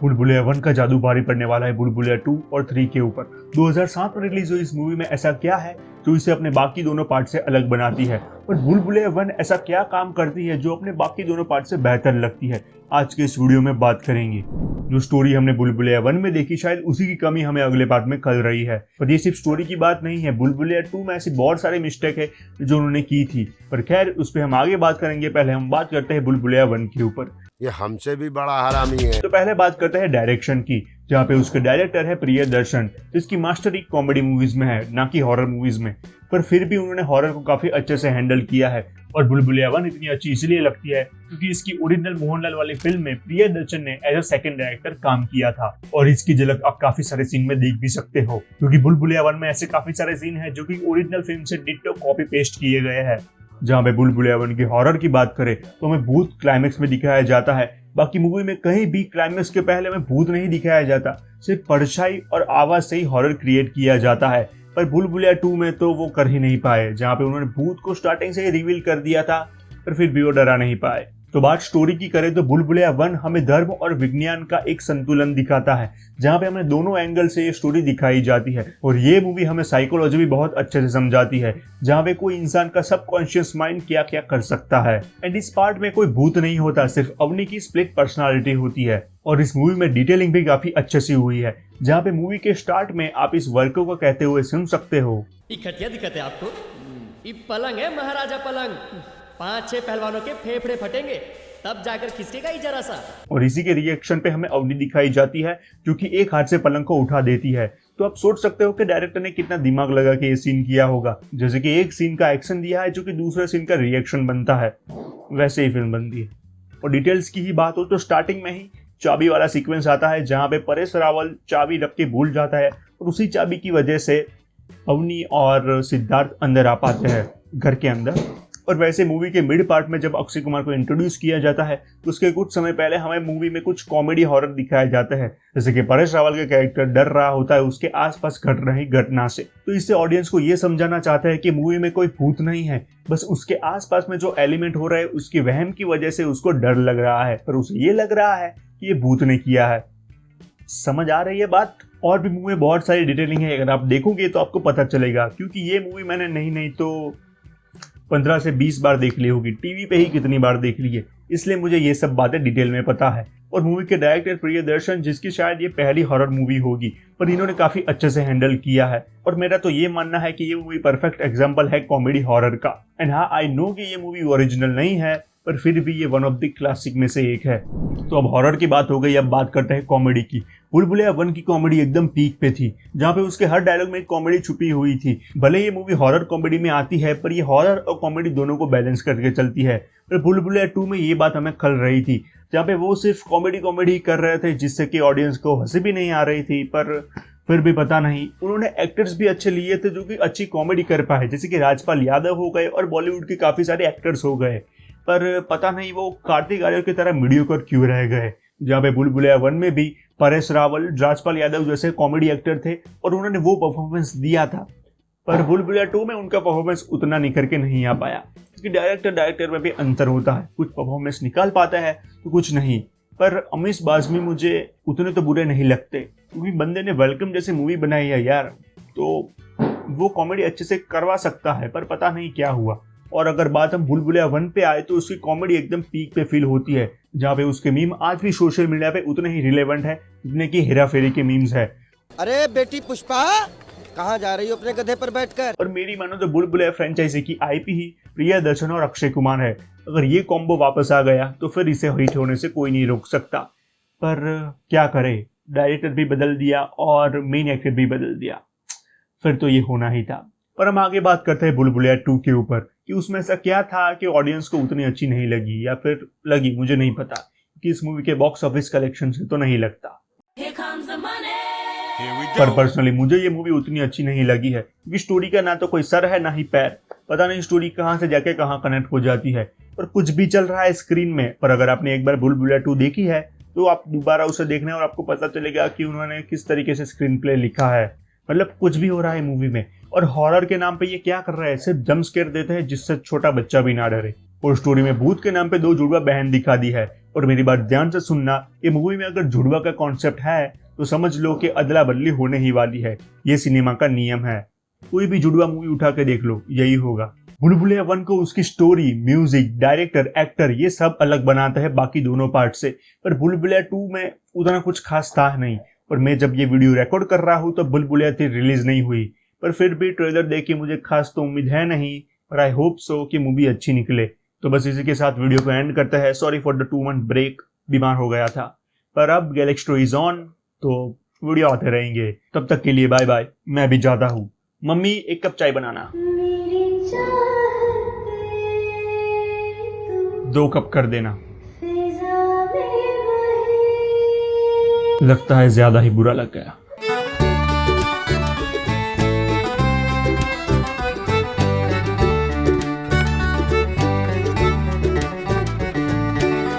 बुलबुलिया 1 का जादू भारी पड़ने वाला है बुलबुलिया 2 और 3 के ऊपर। 2007 में रिलीज हुई इस मूवी में ऐसा क्या है जो इसे अपने बाकी दोनों पार्ट से अलग बनाती है, और बुलबुलिया 1 ऐसा क्या काम करती है जो अपने बाकी दोनों पार्ट से बेहतर लगती है, आज के इस वीडियो में बात करेंगे। जो स्टोरी हमने बुलबुलिया 1 में देखी, शायद उसी की कमी हमें अगले पार्ट में खल रही है। पर ये सिर्फ स्टोरी की बात नहीं है, बुलबुलिया 2 में ऐसी बहुत सारी मिस्टेक है जो उन्होंने की थी, पर खैर उस पर हम आगे बात करेंगे। पहले हम बात करते हैं बुलबुलिया 1 के ऊपर। ये हमसे भी बड़ा हरामी है। तो पहले बात करते हैं डायरेक्शन की, जहाँ पे उसके डायरेक्टर है प्रियदर्शन, जिसकी मास्टरी कॉमेडी मूवीज में है, ना कि हॉरर मूवीज में। पर फिर भी उन्होंने हॉरर को काफी अच्छे से हैंडल किया है। और बुलबुलिया 1 इतनी अच्छी इसलिए लगती है क्योंकि इसकी ओरिजिनल मोहनलाल वाली फिल्म में प्रियदर्शन ने एज अ सेकंड डायरेक्टर काम किया था, और इसकी झलक आप काफी सारे सीन में देख भी सकते हो, क्योंकि बुलबुलिया 1 में ऐसे काफी सारे सीन है जो कि ओरिजिनल फिल्म से डिट्टो कॉपी पेस्ट किए गए हैं। जहाँ पे बुलबुलिया 1 की हॉरर की बात करें तो हमें भूत क्लाइमेक्स में दिखाया जाता है। बाकी मूवी में कहीं भी क्लाइमेक्स के पहले हमें भूत नहीं दिखाया जाता, सिर्फ परछाई और आवाज से ही हॉरर क्रिएट किया जाता है। पर बुलबुलिया 2 में तो वो कर ही नहीं पाए, जहाँ पे उन्होंने भूत को स्टार्टिंग से ही रिवील कर दिया था, पर फिर भी वो डरा नहीं पाए। तो बात स्टोरी की करें तो बुलबुलिया 1 हमें धर्म और विज्ञान का एक संतुलन दिखाता है, जहाँ पे हमें दोनों एंगल से ये स्टोरी दिखाई जाती है। और ये मूवी हमें साइकोलॉजी भी बहुत अच्छे से समझाती है, जहाँ पे कोई इंसान का सबकॉन्शियस माइंड क्या क्या कर सकता है। एंड इस पार्ट में कोई भूत नहीं होता, सिर्फ अवनी की स्प्लिट पर्सनालिटी होती है। और इस मूवी में डिटेलिंग भी काफी अच्छे से हुई है, जहाँ पे मूवी के स्टार्ट में आप इस वर्को को कहते हुए सुन सकते हो। इकट्ठिया दिक्कत है आपको? ये पलंग है महाराजा पलंग, 5-6 पहलवानों के फेफड़े फटेंगे तब जाकर खिसकेगा ही जरा सा। और इसी के रिएक्शन पे हमें अवनी दिखाई जाती है, जो कि एक हाथ से पलंग को उठा देती है। तो आप सोच सकते हो कि डायरेक्टर ने कितना दिमाग लगा के ये सीन किया होगा। जैसे कि एक सीन का एक्शन दिया है जो कि दूसरे सीन का रिएक्शन बनता है, वैसे ही फिल्म बनती है। और डिटेल्स की ही बात हो तो स्टार्टिंग में ही चाबी वाला सीक्वेंस आता है, जहाँ पे परेश रावल चाबी रख के भूल जाता है, और उसी चाबी की वजह से अवनी और सिद्धार्थ अंदर आ पाते हैं घर के अंदर। और वैसे मूवी के मिड पार्ट में जब अक्षय कुमार को इंट्रोड्यूस किया जाता है तो उसके कुछ समय पहले हमें मूवी में कुछ कॉमेडी हॉरर दिखाए जाते हैं, जैसे कि परेश रावल का कैरेक्टर डर रहा होता है उसके आसपास घट रही घटना से। तो इससे ऑडियंस को ये समझाना चाहता है कि मूवी में कोई भूत नहीं है, बस उसके आसपास में जो एलिमेंट हो रहा है उसकी वहम की वजह से उसको डर लग रहा है, पर उसे ये लग रहा है कि ये भूत ने किया है। समझ आ रही है बात? और भी मूवी में बहुत सारी डिटेलिंग है, अगर आप देखोगे तो आपको पता चलेगा, क्योंकि ये मूवी मैंने नहीं तो 15 से 20 बार देख ली होगी, टीवी पे ही कितनी बार देख ली है, इसलिए मुझे ये सब बातें डिटेल में पता है। और मूवी के डायरेक्टर प्रियदर्शन, जिसकी शायद ये पहली हॉरर मूवी होगी, पर इन्होंने काफी अच्छे से हैंडल किया है। और मेरा तो ये मानना है कि ये मूवी परफेक्ट एग्जांपल है कॉमेडी हॉरर का। एंड हाँ, आई नो कि ये मूवी ओरिजिनल नहीं है, पर फिर भी ये वन ऑफ द क्लासिक में से एक है। तो अब हॉरर की बात हो गई, अब बात करते हैं कॉमेडी की। बुलबुलिया 1 की कॉमेडी एकदम पीक पे थी, जहाँ पे उसके हर डायलॉग में एक कॉमेडी छुपी हुई थी। भले ये मूवी हॉरर कॉमेडी में आती है, पर ये हॉरर और कॉमेडी दोनों को बैलेंस करके चलती है। पर बुलबुलिया 2 में ये बात हमें खल रही थी, जहाँ पे वो सिर्फ कॉमेडी कर रहे थे, जिससे कि ऑडियंस को हंसी भी नहीं आ रही थी। पर फिर भी पता नहीं, उन्होंने एक्टर्स भी अच्छे लिए थे जो कि अच्छी कॉमेडी कर पाए, जैसे कि राजपाल यादव हो गए और बॉलीवुड के काफी सारे एक्टर्स हो गए। पर पता नहीं वो कार्तिक आर्यन की तरह मीडियोकर क्यों रह गए। जहाँ पे बुलबुलिया 1 में भी परेश रावल, राजपाल यादव जैसे कॉमेडी एक्टर थे और उन्होंने वो परफॉर्मेंस दिया था, पर बुलबुलिया 2 में उनका परफॉर्मेंस उतना निखर के नहीं आ पाया, क्योंकि डायरेक्टर में भी अंतर होता है, कुछ परफॉर्मेंस निकाल पाता है तो कुछ नहीं। पर अमीश बाज़मी मुझे उतने तो बुरे नहीं लगते, क्योंकि बंदे ने वेलकम जैसी मूवी बनाई है यार, तो वो कॉमेडी अच्छे से करवा सकता है, पर पता नहीं क्या हुआ। और अगर बात हम बुलबुलिया 1 पे आए तो उसकी कॉमेडी एकदम पीक पे फील होती है, जहाँ पे उसके मीम आज भी सोशल मीडिया पे उतने ही रिलेवेंट है जितने की हेरा फेरी के मीम्स है। अरे बेटी पुष्पा, कहाँ जा रही हो अपने गधे पर बैठकर? और मेरी मानो तो बुलबुलिया फ्रेंचाइजी की आईपी ही प्रियदर्शन और अक्षय कुमार है। अगर ये कॉम्बो वापस आ गया तो फिर इसे हिट होने से कोई नहीं रोक सकता। पर क्या करे, डायरेक्टर भी बदल दिया और मेन एक्टर भी बदल दिया, फिर तो ये होना ही था। पर हम आगे बात करते हैं बुलबुलिया 2 के ऊपर, कि उसमें ऐसा क्या था कि ऑडियंस को उतनी अच्छी नहीं लगी, या फिर लगी, मुझे नहीं पता, कि इस मूवी के बॉक्स ऑफिस कलेक्शन से तो नहीं लगता। पर पर्सनली मुझे ये मूवी उतनी अच्छी नहीं लगी है, क्योंकि स्टोरी का ना तो कोई सर है ना ही पैर, पता नहीं स्टोरी कहाँ से जाके कहाँ कनेक्ट हो जाती है, और कुछ भी चल रहा है स्क्रीन में। पर अगर आपने एक बार बुलबुलिया 2 देखी है तो आप दोबारा उसे देखना और आपको पता चलेगा कि उन्होंने किस तरीके से स्क्रीन प्ले लिखा है। मतलब कुछ भी हो रहा है मूवी में, और हॉरर के नाम पे ये क्या कर रहा है, सिर्फ जंप स्केयर देते हैं जिससे छोटा बच्चा भी ना डरे। और स्टोरी में भूत के नाम पे 2 जुड़वा बहन दिखा दी है, और मेरी बात ध्यान से सुनना, ये मूवी में अगर जुड़वा का कॉन्सेप्ट है तो समझ लो कि अदला बदली होने ही वाली है। ये सिनेमा का नियम है, कोई भी जुड़वा मूवी उठा के देख लो, यही होगा। बुलबुलिया 1 को उसकी स्टोरी, म्यूजिक, डायरेक्टर, एक्टर ये सब अलग बनाता है बाकी दोनों पार्ट से, पर बुलबुलिया 2 में उतना कुछ खास था नहीं। और मैं जब ये वीडियो रिकॉर्ड कर रहा हूँ तो बुलबुलिया 3 रिलीज नहीं हुई, पर फिर भी ट्रेलर देख के मुझे खास तो उम्मीद है नहीं, पर आई होप सो कि मूवी अच्छी निकले। तो बस इसी के साथ वीडियो को एंड करता है। Sorry for the 2 month break, बीमार हो गया था, पर अब गैलेक्सी इज ऑन तो वीडियो आते रहेंगे। तब तक के लिए बाय बाय, मैं भी जाता हूँ। मम्मी 1 कप चाय बनाना, 2 कप कर देना। लगता है ज्यादा ही बुरा लग गया।